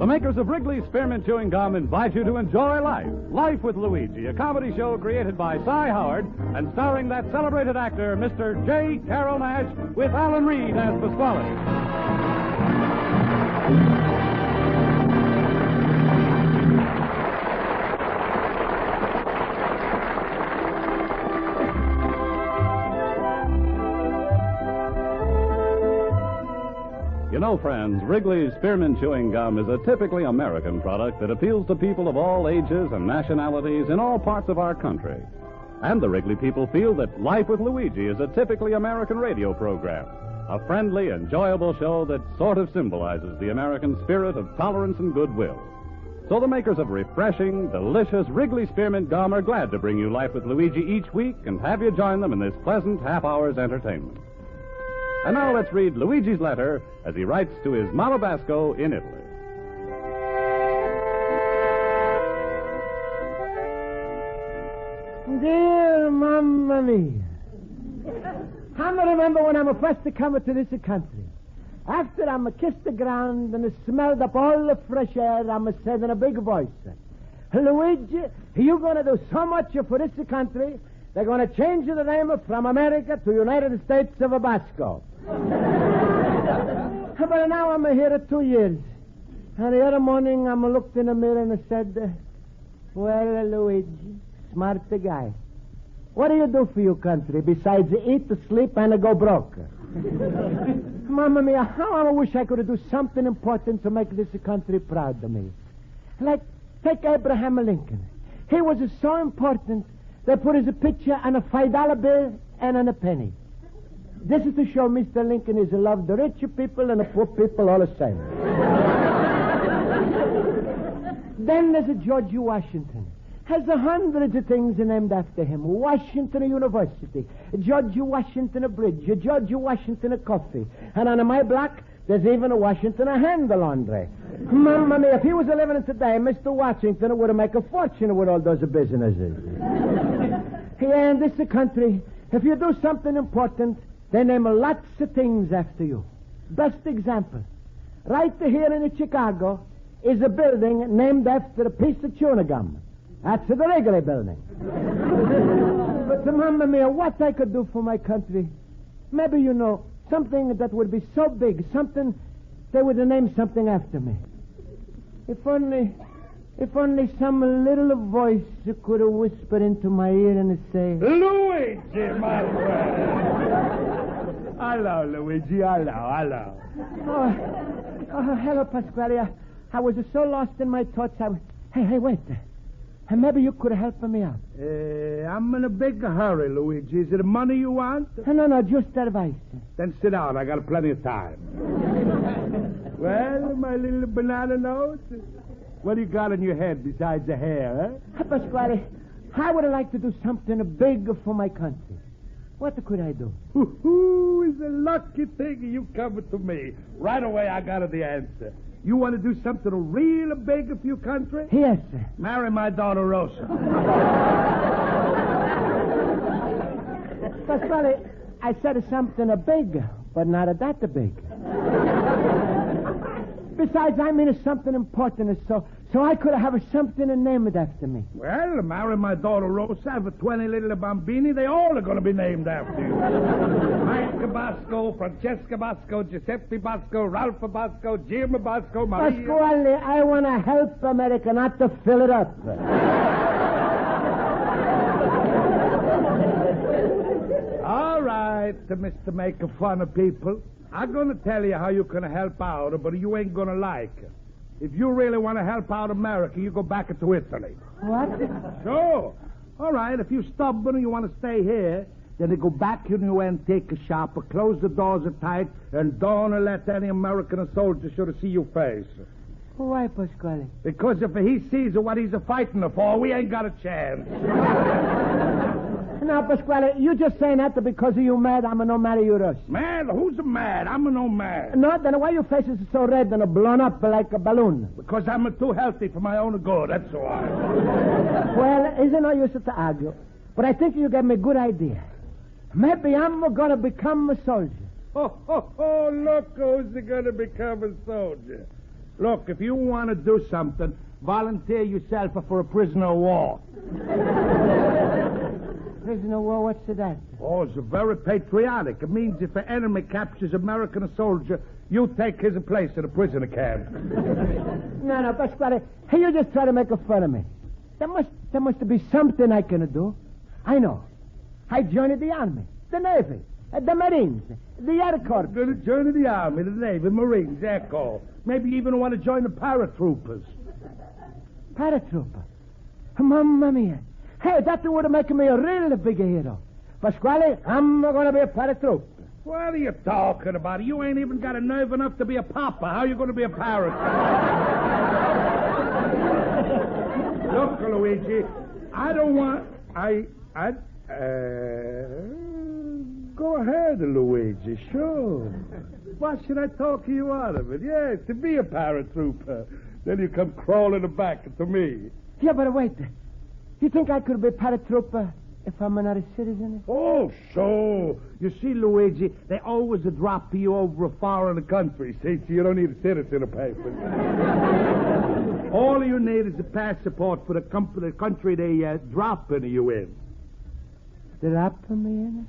The makers of Wrigley's Spearmint Chewing Gum invite you to enjoy life. Life with Luigi, a comedy show created by Cy Howard and starring that celebrated actor, Mr. J. Carrol Naish, with Alan Reed as Pasquale. You know, friends, Wrigley's Spearmint Chewing Gum is a typically American product that appeals to people of all ages and nationalities in all parts of our country. And the Wrigley people feel that Life with Luigi is a typically American radio program, a friendly, enjoyable show that sort of symbolizes the American spirit of tolerance and goodwill. So the makers of refreshing, delicious Wrigley Spearmint Gum are glad to bring you Life with Luigi each week and have you join them in this pleasant half-hour's entertainment. And now let's read Luigi's letter as he writes to his Mama Basco in Italy. Dear Mamma Mia, I remember when I'm first coming to this country. After I'm kissed the ground and smelled up all the fresh air, I'm said in a big voice, Luigi, you're going to do so much for this country, they're going to change the name from America to United States of Basco. But now I'm here 2 years. And the other morning I looked in the mirror and I said, well, Luigi, smart guy. What do you do for your country besides eat, sleep, and go broke? Mamma mia, how I wish I could do something important to make this country proud of me. Like, take Abraham Lincoln. He was so important, they put his picture on a $5 bill and on a penny. This is to show Mr. Lincoln is loved the rich people and the poor people all the same. Then there's a George Washington. Has hundreds of things named after him. Washington University, George Washington Bridge, George Washington Coffee. And on my block, there's even a Washington hand laundry. Mamma mia, if he was living today, Mr. Washington would make a fortune with all those businesses. Here in this country, if you do something important, they name lots of things after you. Best example, right here in Chicago is a building named after a piece of chewing gum. That's the Wrigley building. But Mamma mia, what I could do for my country? Maybe you know, something that would be so big, something, they would name something after me. If only some little voice could whisper into my ear and say, Luigi, my friend. Hello, Luigi. Hello. Oh, hello, Pasquale. I was so lost in my thoughts. Hey, wait. Maybe you could help me out. I'm in a big hurry, Luigi. Is it money you want? No, just advice. Then sit down. I got plenty of time. Well, my little banana nose, what do you got in your head besides the hair, huh? Pasquale, I would like to do something big for my country. What could I do? It's a lucky thing you come to me. Right away, I got the answer. You want to do something real big for your country? Yes, sir. Marry my daughter, Rosa. Pasquale, I said something big, but not that big. Besides, I mean something important, so I could have something named after me. Well, marry my daughter Rosa, have 20 little bambini. They all are going to be named after you. Mike Basco, Francesca Basco, Giuseppe Basco, Ralph Basco, Jim Basco, Maria. Pasquale, I want to help America, not to fill it up. All right, Mr. Making Fun of People. I'm going to tell you how you can help out, but you ain't going to like it. If you really want to help out America, you go back to Italy. What? Sure. All right, if you're stubborn and you want to stay here, then you go back in your antique shop, close the doors tight, and don't let any American soldier should see your face. Why, Pasquale? Because if he sees what he's fighting for, we ain't got a chance. Now, Pasquale, you just saying that because you mad I'm no marry you, Russ. Mad? Who's mad? I'm no mad. No, then why your face is so red and blown up like a balloon? Because I'm too healthy for my own good, that's why. Well, isn't no use to argue. But I think you gave me a good idea. Maybe I'm going to become a soldier. Oh, look who's going to become a soldier. Look, if you want to do something, volunteer yourself for a prisoner of war. Prisoner of war, what's that? Oh, it's very patriotic. It means if an enemy captures an American soldier, you take his place in a prisoner camp. No, Pasquale, hey, you just try to make fun of me. There must be something I can do. I know. I joined the Army, the Navy, the Marines, the Air Corps. You're going to join the Army, the Navy, Marines, Echo. Maybe you even want to join the paratroopers. Paratrooper? Mamma mia. Hey, that would make me a real big hero. Pasquale, I'm going to be a paratrooper. What are you talking about? You ain't even got a nerve enough to be a papa. How are you going to be a paratrooper? Look, Luigi, I don't want... Go ahead, Luigi, sure. Why should I talk you out of it? Yes, to be a paratrooper. Then you come crawling back to me. Yeah, but wait. You think I could be a paratrooper if I'm not a citizen? Oh, so. You see, Luigi, they always drop you over a foreign country, see? So you don't need a citizen paper. All you need is a passport for the country they dropping you in. Dropping me in?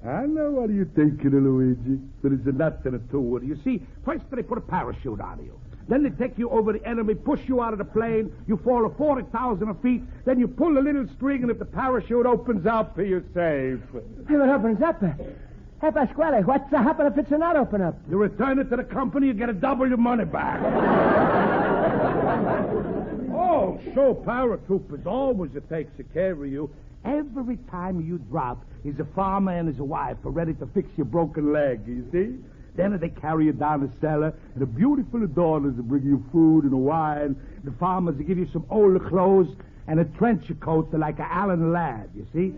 I know what you're thinking of, Luigi, but it's nothing to it. You see, first they put a parachute on you. Then they take you over the enemy, push you out of the plane, you fall 40,000 feet, then you pull a little string, and if the parachute opens up, you're safe. Hey, what opens up? Hey, Pasquale, what's happen if it's not open up? You return it to the company, you get a double your money back. Oh, so paratroopers always takes care of you. Every time you drop, is a farmer and his wife are ready to fix your broken leg, you see? Then they carry you down the cellar, and the beautiful daughters will bring you food and wine. The farmers will give you some old clothes and a trench coat like an Allen lad, you see?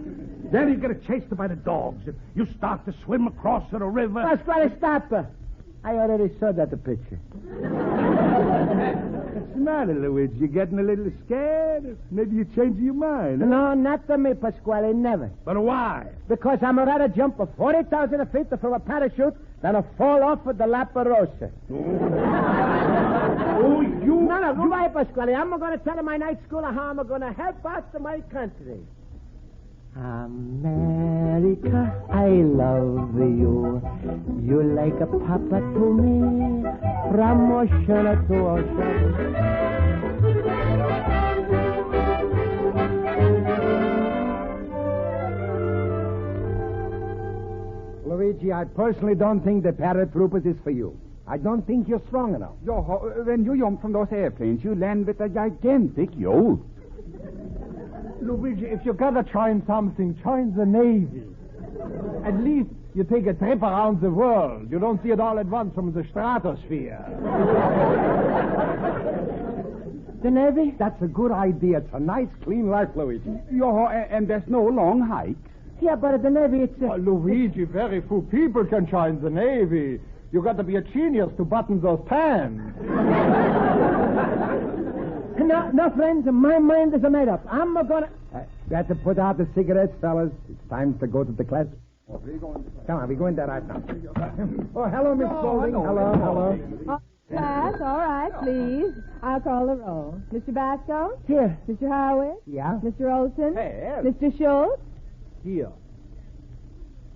Then you get chased by the dogs, and you start to swim across the river. Pasquale, stop. I already saw that picture. What's the matter, Luigi? You getting a little scared? Maybe you change your mind, huh? No, not to me, Pasquale, never. But why? Because I'm rather jump 40,000 feet from a parachute than a fall off of the lap of Rosa. Oh, you... No, goodbye, Pasquale. I'm going to tell my night school how I'm going to help out my country. America, I love you. You like a papa to me, from ocean to ocean. Luigi, I personally don't think the paratroopers is for you. I don't think you're strong enough. When you jump from those airplanes, you land with a gigantic yacht. Luigi, if you gotta try something, join the Navy. At least you take a trip around the world. You don't see it all at once from the stratosphere. The Navy? That's a good idea. It's a nice, clean life, Luigi. And there's no long hike. Yeah, but at the Navy, it's... Luigi, very few people can join the Navy. You got to be a genius to button those pants. No, friends, my mind is made up. I'm gonna... Got to put out the cigarettes, fellas. It's time to go to the class. Come on, we're going there right now. Oh, hello, Miss Spaulding. Hello. Class, all right, please. I'll call the roll. Mr. Basco? Here. Mr. Howard? Yeah? Mr. Olson? Hey. Mr. Schultz? Here.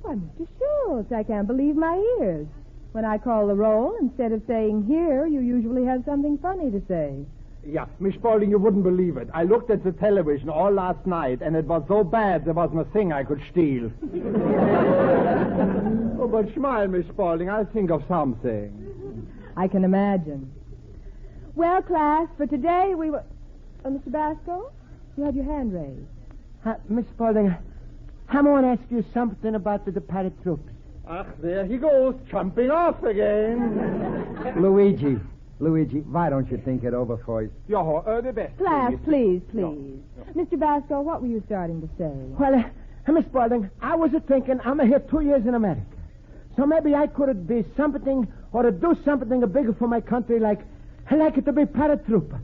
Why, Mr. Schultz, I can't believe my ears. When I call the roll, instead of saying here, you usually have something funny to say. Yeah, Miss Spaulding, you wouldn't believe it. I looked at the television all last night, and it was so bad there wasn't a thing I could steal. Oh, but smile, Miss Spaulding. I'll think of something. I can imagine. Well, class, for today we were... Mr. Basco, you had your hand raised. Miss Spaulding, I want to ask you something about the paratroopers. There he goes, jumping off again. Luigi, why don't you think it over first? The best. Class, please. Mr. Basco, what were you starting to say? Well, Miss Spaulding, I was thinking I'm here 2 years in America. So maybe I could be something or do something bigger for my country like to be paratrooper.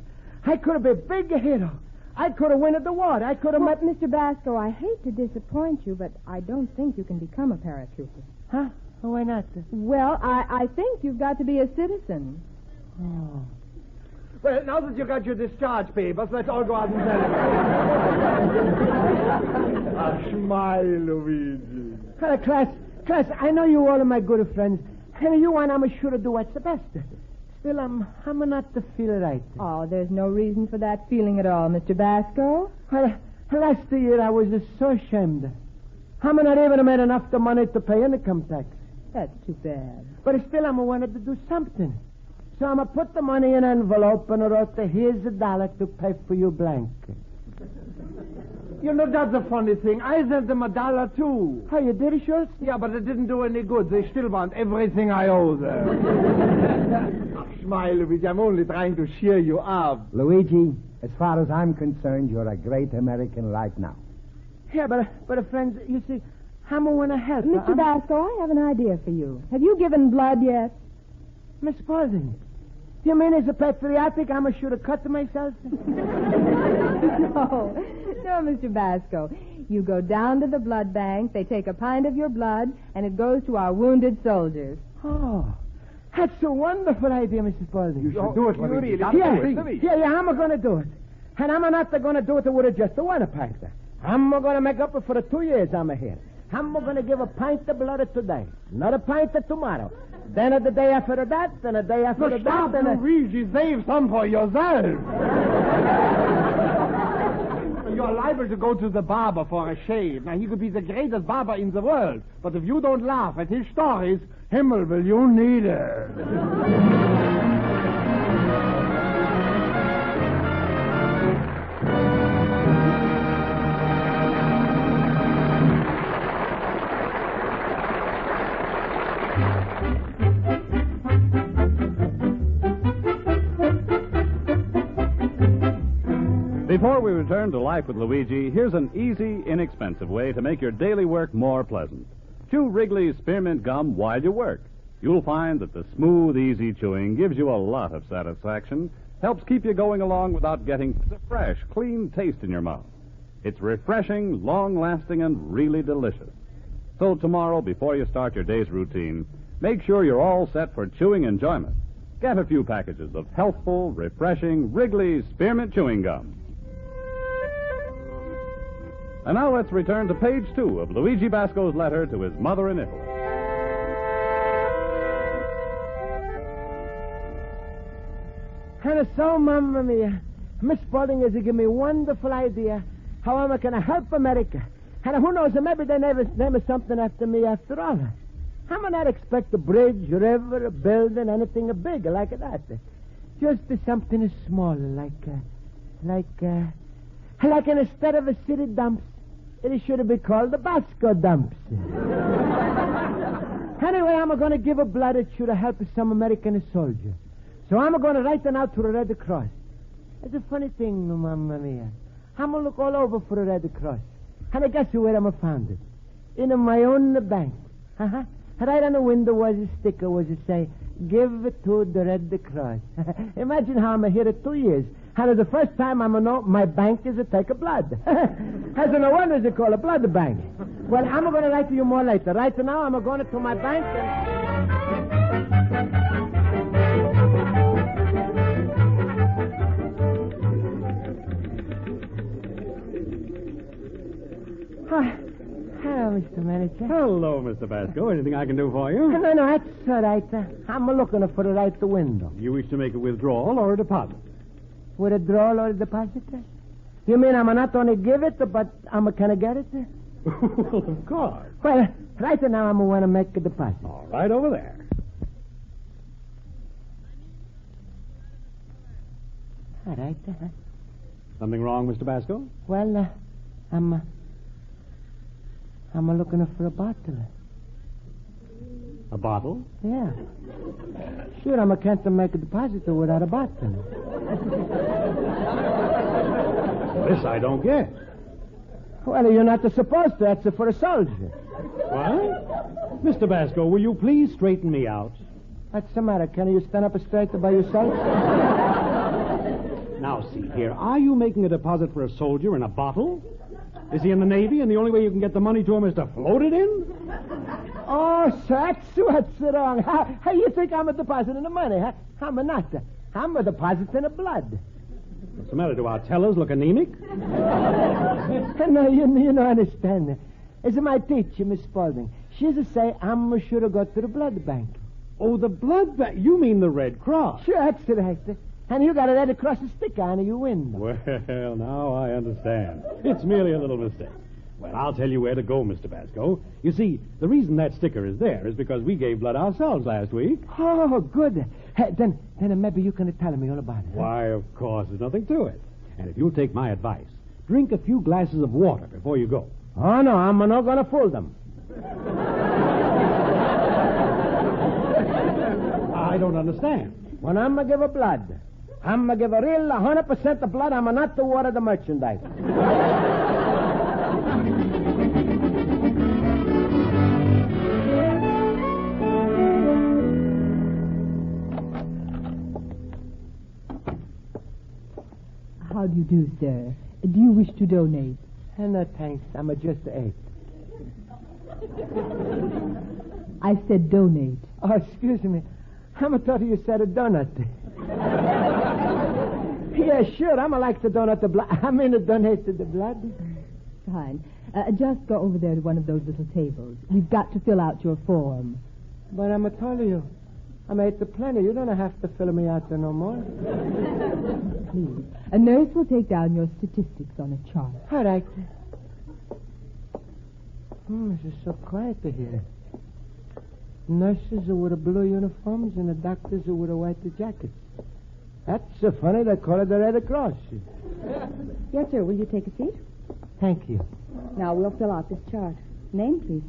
I could be a big hero. I could have won the war. I could have met... Mr. Basco, I hate to disappoint you, but I don't think you can become a paratrooper. Huh? Why not? Well, I think you've got to be a citizen. Oh. Well, now that you got your discharge papers, let's all go out and celebrate. Smile, Luigi. Class, I know you all are my good friends. And you and I'm sure to do what's the best. Still, I'm not to feel right. Oh, there's no reason for that feeling at all, Mr. Basco. Well, last year I was so ashamed. I'm not even made enough the money to pay income tax. That's too bad. But still, I wanted to do something. So I'm put the money in an envelope and I wrote, here's $1 to pay for you blank. You know, that's a funny thing. I sent them $1 too. Oh, you did, Schultz? Yeah, but it didn't do any good. They still want everything I owe them. Smile, Luigi. I'm only trying to cheer you up. Luigi, as far as I'm concerned, you're a great American right now. Yeah, but friends, you see, I'm going to help. Mr. Basco, I have an idea for you. Have you given blood yet? Miss Spaulding, you mean as a patriotic I'm sure to cut myself? No, Mr. Basco. You go down to the blood bank, they take a pint of your blood, and it goes to our wounded soldiers. Oh, that's a wonderful idea, Mrs. Spaulding. You should do it, Luigi. Yeah, I'm going to do it. And I'm not going to do it with just the one pint. I'm going to make up for the 2 years I'm here. I'm going to give a pint of blood today, not a pint of tomorrow. Then the day after that, then the day after that. Stop, Luigi. Save some for yourself. You're liable to go to the barber for a shave. Now, he could be the greatest barber in the world. But if you don't laugh at his stories, Himmel will you need it. Before we return to life with Luigi, here's an easy, inexpensive way to make your daily work more pleasant. Chew Wrigley's spearmint gum while you work. You'll find that the smooth, easy chewing gives you a lot of satisfaction, helps keep you going along without getting the fresh, clean taste in your mouth. It's refreshing, long-lasting, and really delicious. So tomorrow, before you start your day's routine, make sure you're all set for chewing enjoyment. Get a few packages of healthful, refreshing Wrigley's spearmint chewing gum. And now let's return to page 2 of Luigi Basco's letter to his mother in Italy. And so, Mamma Mia, Miss Spaulding has given me a wonderful idea how I'm going to help America. And who knows, maybe they name something after me after all. I'm not expect a bridge, a river, a building, anything big like that. Just something small, like instead of a city dumps, it should be called the Basco dumps. Anyway, I'm going to give a blood that should help some American soldier. So I'm going to write it out to the Red Cross. It's a funny thing, Mamma Mia. I'm going to look all over for the Red Cross. And I guess where I'm found it? In my own bank. Right on the window was a sticker, was it say, give it to the Red Cross. Imagine how I'm here 2 years. And it's the first time I know my bank is to take a blood. As no wonder they call a blood bank. Well, I'm going to write to you more later. Right now, I'm going to my bank Hello, Mr. Manager. Hello, Mr. Basco. Anything I can do for you? No, that's all right. I'm looking for the right window. You wish to make a withdrawal or a deposit? Withdrawal or a deposit? You mean I'm not only give it, but can I get it? Well, of course. Well, right now I'm going to make a deposit. All right, over there. All right. Something wrong, Mr. Basco? Well, I'm looking for a bottle. A bottle? Yeah. Sure, I can't make a deposit without a bottle. This I don't get. Well, you're not supposed to. That's for a soldier. What? Mr. Basco, will you please straighten me out? What's the matter? Can you stand up straight by yourself? Now, see here. Are you making a deposit for a soldier in a bottle? Is he in the Navy, and the only way you can get the money to him is to float it in? Oh, sir, that's what's wrong. How you think I'm depositing the money? Huh? I'm not. I'm a depositing of blood. What's the matter? Do our tellers look anemic? No, you don't understand. It's my teacher, Miss Spaulding. She used to say I'm sure to go to the blood bank. Oh, the blood bank. You mean the Red Cross? Sure, that's right. And you got a Red Cross sticker on your window. Well, now I understand. It's merely a little mistake. Well, I'll tell you where to go, Mr. Basco. You see, the reason that sticker is there is because we gave blood ourselves last week. Oh, good. Then maybe you can tell me all about it. Why, of course, there's nothing to it. And if you'll take my advice, drink a few glasses of water before you go. Oh, no, I'm not going to fool them. I don't understand. When I'm going to give a blood, I'm going to give a real 100% of blood. I'm not to water the merchandise. How do you do, sir? Do you wish to donate? No, thanks. I'm just 8. I said donate. Oh, excuse me. I thought you said a donut. Yeah, sure. I'm like to donate the blood. I mean to donate the blood. Fine. Just go over there to one of those little tables. We've got to fill out your form. But I'm telling you, I'm ate the plenty. You don't have to fill me out there no more. Please. A nurse will take down your statistics on a chart. All right. This is so quiet here. Nurses are with the blue uniforms and the doctors are with the white jackets. That's so funny they call it the Red Cross. Yes, sir. Will you take a seat? Thank you. Now, we'll fill out this chart. Name, please.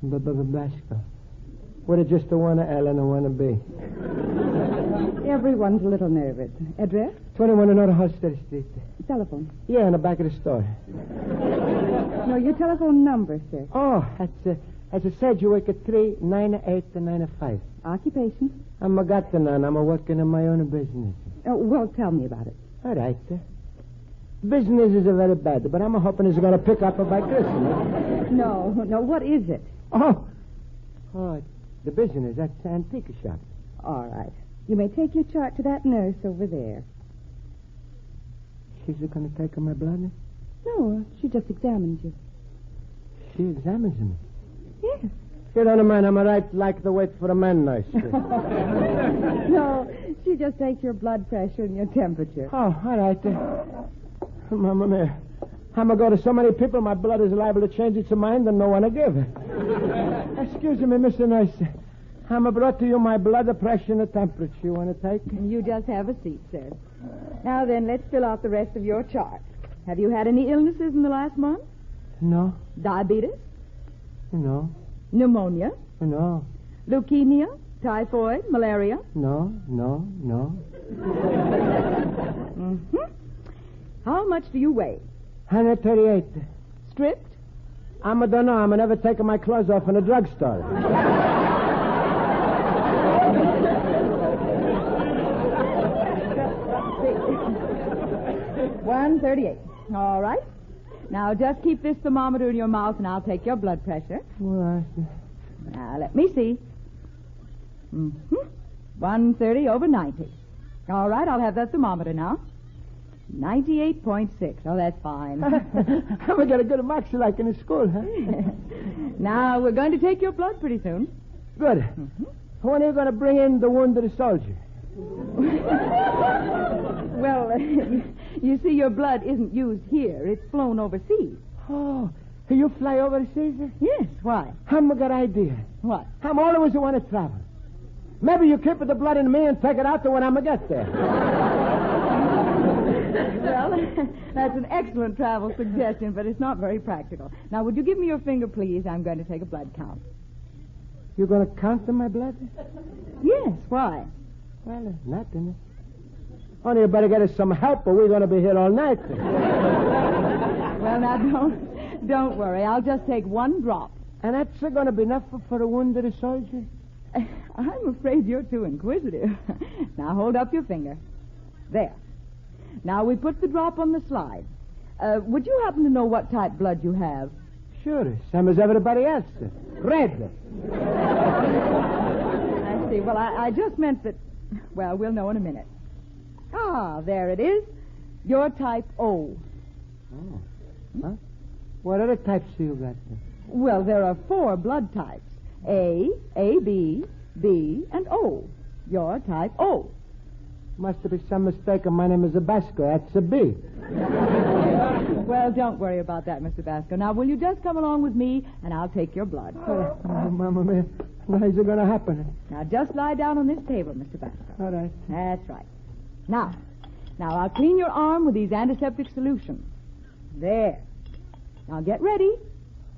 Luigi Basco. With just a one L and a one B. Everyone's a little nervous. Address? 21 North Hoster Street. Telephone? Yeah, in the back of the store. No, your telephone number, sir. Oh, that's a Sedgwick at 398-95. Occupation? I'm a none. I'm working in my own business. Oh, well, tell me about it. All right. Business is very bad, but I'm hoping it's going to pick up by Christmas. No, what is it? Oh, the business. That's the antique shop. All right. You may take your chart to that nurse over there. She's going to take my blood? No, she just examines you. She examines me? Yes. You don't mind, I'm right like to wait for a man nurse. No, she just takes your blood pressure and your temperature. Oh, all right. Mamma mia. I'm going to go to so many people, my blood is liable to change its mind and no one to give. Excuse me, Mr. Nurse. I'm brought to you my blood pressure and the temperature. You want to take? You just have a seat, sir. Now then, let's fill out the rest of your chart. Have you had any illnesses in the last month? No. Diabetes? No. Pneumonia? No. Leukemia? Typhoid? Malaria? No. Mm-hmm. How much do you weigh? 138. Stripped? I don't know. I'm never taking my clothes off in a drugstore. 138. All right. Now, just keep this thermometer in your mouth, and I'll take your blood pressure. Well, Now, let me see. 130/90. All right, I'll have that thermometer now. 98.6. Oh, that's fine. I'm going to get a good marks like in the school, huh? Now, we're going to take your blood pretty soon. Good. When are you going to bring in the wounded soldier? Well, you see, your blood isn't used here. It's flown overseas. Oh, you fly overseas? Yes, why? I'm a good idea. What? I'm always the one to travel. Maybe you keep the blood in me and take it out to when I'm going to get there. Well, that's an excellent travel suggestion, but it's not very practical. Now, would you give me your finger, please? I'm going to take a blood count. You're going to count my blood? Yes, why? Well, nothing. Only you better get us some help, or we're going to be here all night. Well, now, don't worry. I'll just take one drop. And that's going to be enough for a wounded soldier? I'm afraid you're too inquisitive. Now, hold up your finger. There. Now, we put the drop on the slide. Would you happen to know what type blood you have? Sure, same as everybody else. Red. I see. Well, I just meant that... Well, we'll know in a minute. Ah, there it is. You're type O. Oh. Huh? What other types do you got then? Well, there are 4 blood types. A, AB, B, and O. You're type O. Must have been some mistake. My name is Basco. That's a B. Well, don't worry about that, Mr. Basco. Now, will you just come along with me, and I'll take your blood. Oh, Mamma mia. How is it going to happen? Now, just lie down on this table, Mr. Basco. All right. That's right. Now, I'll clean your arm with these antiseptic solutions. There. Now, get ready.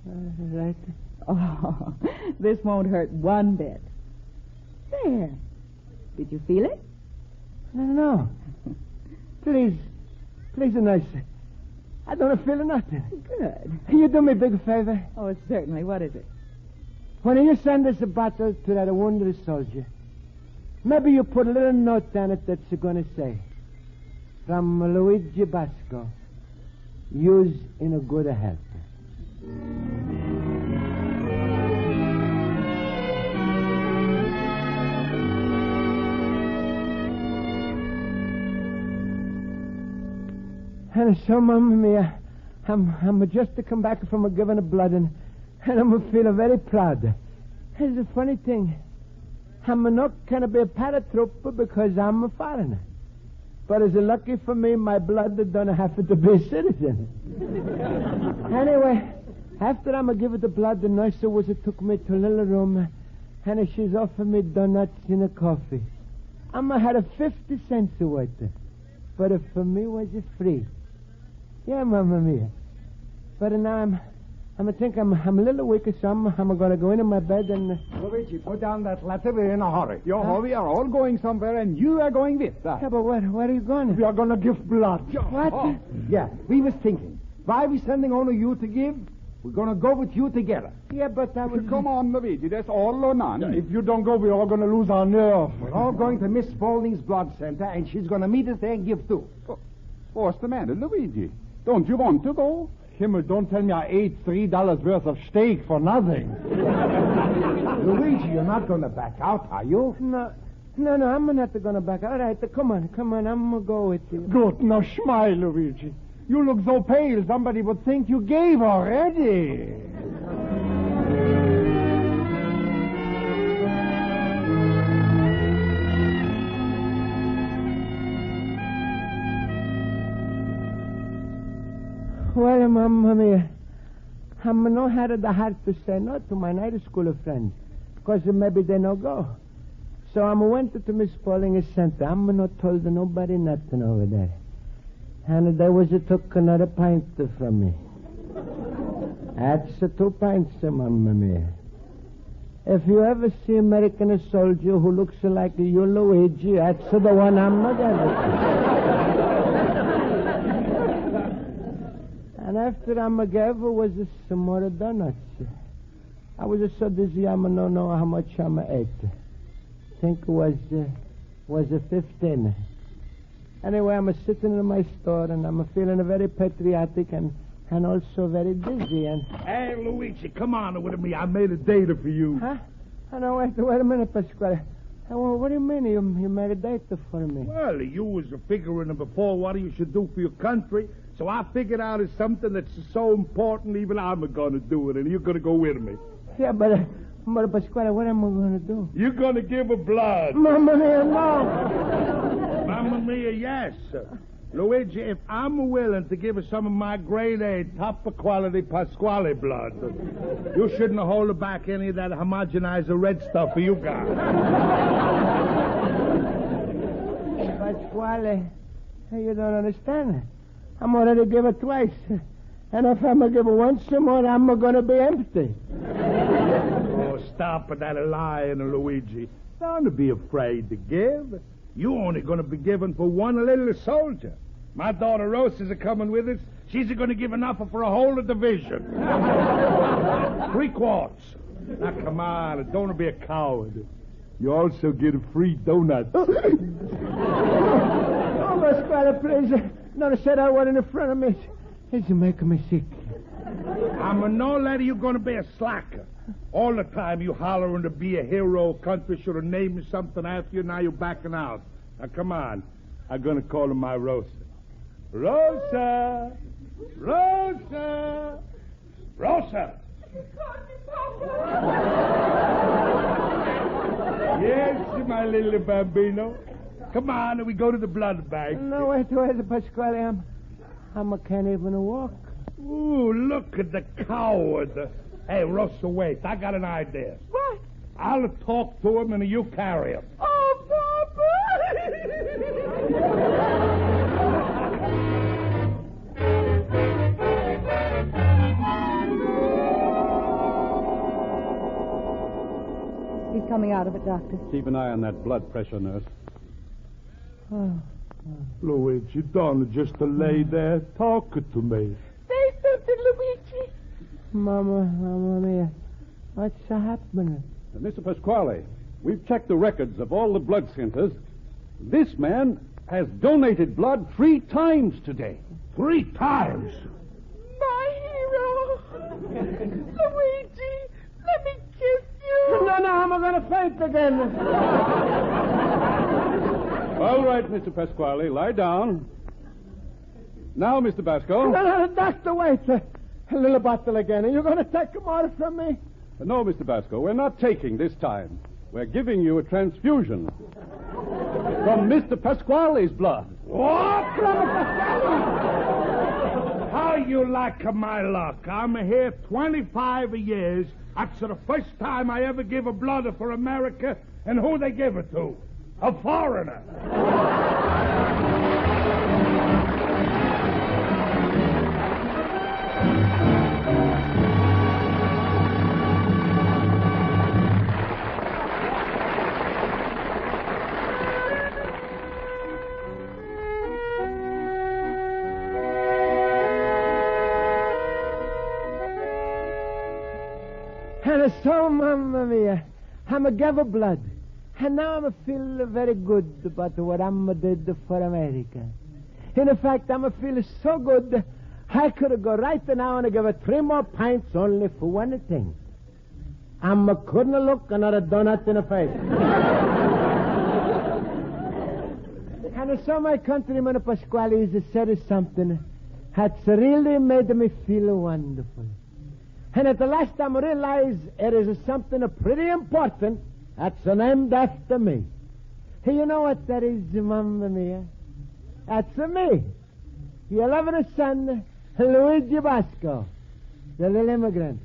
Right. Oh, this won't hurt one bit. There. Did you feel it? No. Please, nice. I don't feel nothing. Good. Can you do me a big favor? Oh, certainly. What is it? When you send us a bottle to that wounded soldier, maybe you put a little note on it that's going to say, from Luigi Basco, use in a good health. And so, Mamma Mia, I'm just to come back from a giving of blood, and I'm feeling very proud. It's a funny thing. I'm not going to be a paratrooper because I'm a foreigner. But it's lucky for me, my blood don't have to be a citizen. Anyway, after I'm give it the blood, the nurse took me to a little room, and she's offered me donuts and a coffee. Had a 50 cents worth, but it for me was free. Yeah, Mamma Mia. But now I think I'm a little weak, so I'm going to go into my bed and... Luigi, put down that letter. We're in a hurry. We are all going somewhere, and you are going with us. Yeah, but where are you going? We are going to give blood. What? Oh. Yeah, we was thinking. Why we sending only you to give? We're going to go with you together. Yeah, but I was... Come on, Luigi. That's all or none. Yeah, if you don't go, we're all going to lose our nerve. We're all going to Miss Spaulding's blood center, and she's going to meet us there and give too. What's the matter, Luigi? Don't you want to go? Himmel, don't tell me I ate $3 worth of steak for nothing. Luigi, you're not going to back out, are you? No, I'm not going to back. All right, come on, I'm going to go with you. Good, now smile, Luigi. You look so pale, somebody would think you gave already. Well, Mamma Mia, I'm not had the heart to say no to my night school friends, because maybe they no go. So I went to Miss Spaulding's center. I'm not told nobody nothing over there. And they took another pint from me. That's 2 pints, Mamma Mia. If you ever see American soldier who looks like you, Luigi, that's the one I'm not ever. And after I gave was some more donuts. I was so dizzy I don't know how much I ate. I think it was 15. Anyway, I'm sitting in my store and I'm feeling very patriotic and also very dizzy. And hey, Luigi, come on with me. I made a date for you. Huh? No, wait a minute, Pasquale. What do you mean you made a date for me? Well, you was figuring before what you should do for your country. So I figured out it's something that's so important, even I'm going to do it, and you're going to go with me. Yeah, but Pasquale, what am I going to do? You're going to give her blood. Mamma Mia, no. Mamma Mia, yes. Luigi, if I'm willing to give her some of my grade A, top quality Pasquale blood, you shouldn't hold back any of that homogenizer red stuff you got. Pasquale, you don't understand. I'm already give it twice. And if I'm going to give it once more, I'm going to be empty. Oh, stop with that lying, Luigi. Don't be afraid to give. You're only going to be given for one little soldier. My daughter Rosa's coming with us. She's going to give enough for a whole division. 3 quarts. Now, come on. Don't be a coward. You also get a free donut. Oh, Pasquale, please. Don't say that word in front of me. It's making me sick. I'm no letter you're going to be a slacker. All the time you hollering to be a hero. Country should have named me something after you. Now you're backing out. Now, come on. I'm going to call her my Rosa. Rosa! Rosa! Rosa! Yes, my little bambino. Come on, we go to the blood bank. No, wait, Pasquale. I can't even walk. Ooh, look at the coward. Hey, Rosa, wait. I got an idea. What? I'll talk to him and you carry him. Oh, Papa! He's coming out of it, Doctor. Keep an eye on that blood pressure, nurse. Luigi, don't just lay there talking to me. Say something, Luigi. Mama mia. What's happening? Mr. Pasquale, we've checked the records of all the blood centers. This man has donated blood 3 times today. 3 times? My hero. Luigi, let me kiss you. No, I'm going to faint again. All right, Mr. Pasquale, lie down. Now, Mr. Basco. No, Doctor, wait. A little bottle again. Are you going to take them all from me? No, Mr. Basco, we're not taking this time. We're giving you a transfusion from Mr. Pasquale's blood. What? How you like my luck? I'm here 25 years. That's the first time I ever give a blood for America. And who they give it to? A foreigner. And so, Mamma Mia, I'm a give of blood. And now I'm feel very good about what I'm did for America. In fact, I'm feel so good, I could go right now and give 3 more pints only for one thing. I'm couldn't look another donut in the face. And so my countryman Pasquale is said something that's really made me feel wonderful. And at the last time I realized it is something pretty important that's named after me. You know what that is, Mamma Mia? That's me. Your loving son, Luigi Basco, the little immigrant.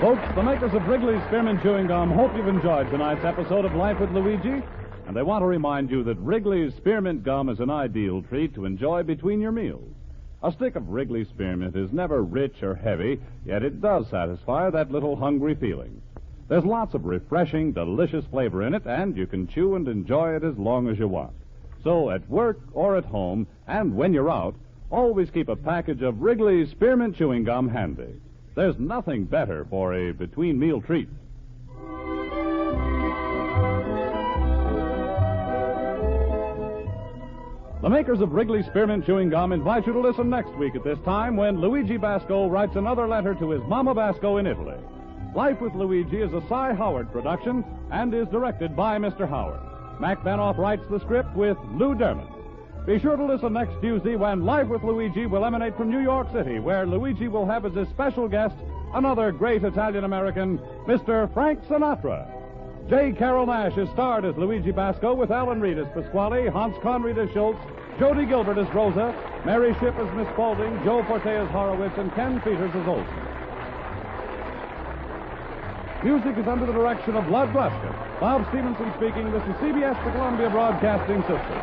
Folks, the makers of Wrigley's Spearmint Chewing Gum hope you've enjoyed tonight's episode of Life with Luigi. And they want to remind you that Wrigley's Spearmint Gum is an ideal treat to enjoy between your meals. A stick of Wrigley's Spearmint is never rich or heavy, yet it does satisfy that little hungry feeling. There's lots of refreshing, delicious flavor in it, and you can chew and enjoy it as long as you want. So at work or at home, and when you're out, always keep a package of Wrigley's Spearmint Chewing Gum handy. There's nothing better for a between-meal treat. The makers of Wrigley's Spearmint Chewing Gum invite you to listen next week at this time when Luigi Basco writes another letter to his Mama Basco in Italy. Life with Luigi is a Cy Howard production and is directed by Mr. Howard. Mac Benoff writes the script with Lou Dermott. Be sure to listen next Tuesday when Life with Luigi will emanate from New York City, where Luigi will have as his special guest another great Italian-American, Mr. Frank Sinatra. J. Carrol Naish is starred as Luigi Basco with Alan Reed as Pasquale, Hans Conried as Schultz, Jody Gilbert as Rosa, Mary Shipp as Miss Spaulding, Joe Forte as Horowitz, and Ken Peters as Olson. Music is under the direction of Lud Glasgow. Bob Stevenson speaking. This is CBS, the Columbia Broadcasting System.